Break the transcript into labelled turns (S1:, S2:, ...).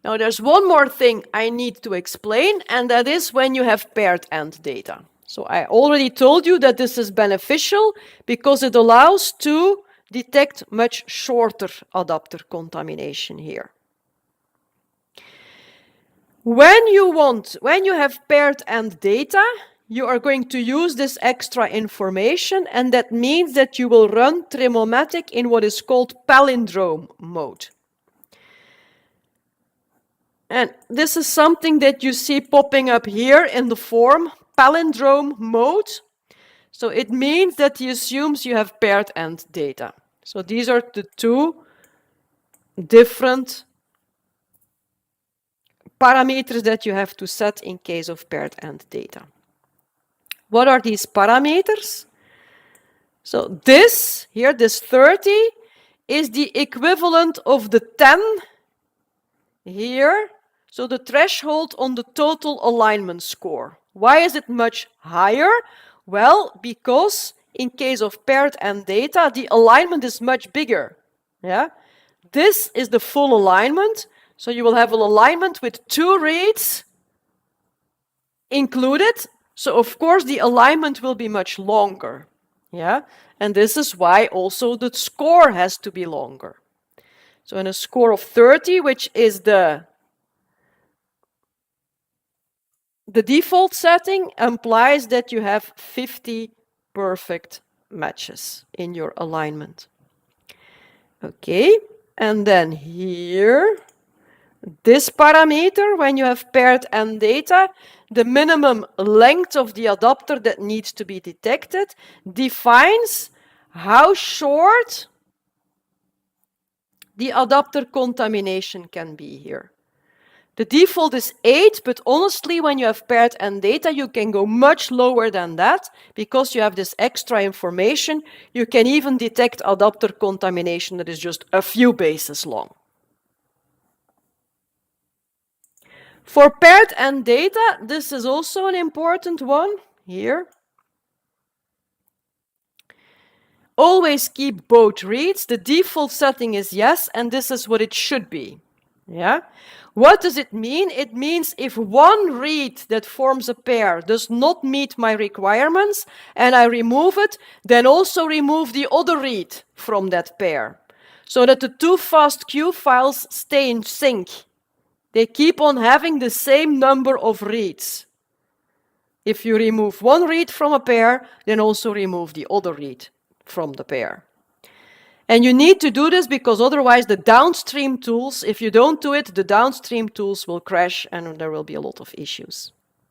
S1: Now there's one more thing I need to explain, and that is when you have paired end data. So I already told you that this is beneficial because it allows to detect much shorter adapter contamination here. When you have paired end data, you are going to use this extra information, and that means that you will run Trimmomatic in what is called palindrome mode. And this is something that you see popping up here in the form, palindrome mode. So it means that he assumes you have paired end data. So these are the two different parameters that you have to set in case of paired end data. What are these parameters? So this, here, this 30, is the equivalent of the 10 here. So the threshold on the total alignment score. Why is it much higher? Well, because in case of paired end data, the alignment is much bigger. Yeah? This is the full alignment. So you will have an alignment with 2 reads included. So of course the alignment will be much longer. Yeah? And this is why also the score has to be longer. So in a score of 30, which is the default setting, implies that you have 50 perfect matches in your alignment. Okay, and then here, this parameter, when you have paired end data, the minimum length of the adapter that needs to be detected defines how short the adapter contamination can be here. The default is 8, but honestly, when you have paired end data, you can go much lower than that because you have this extra information. You can even detect adapter contamination that is just a few bases long. For paired end data, this is also an important one here. Always keep both reads. The default setting is yes, and this is what it should be. Yeah. What does it mean? It means if one read that forms a pair does not meet my requirements and I remove it, then also remove the other read from that pair so that the two FASTQ files stay in sync. They keep on having the same number of reads. If you remove one read from a pair, then also remove the other read from the pair. And you need to do this because otherwise the downstream tools, if you don't do it, the downstream tools will crash and there will be a lot of issues.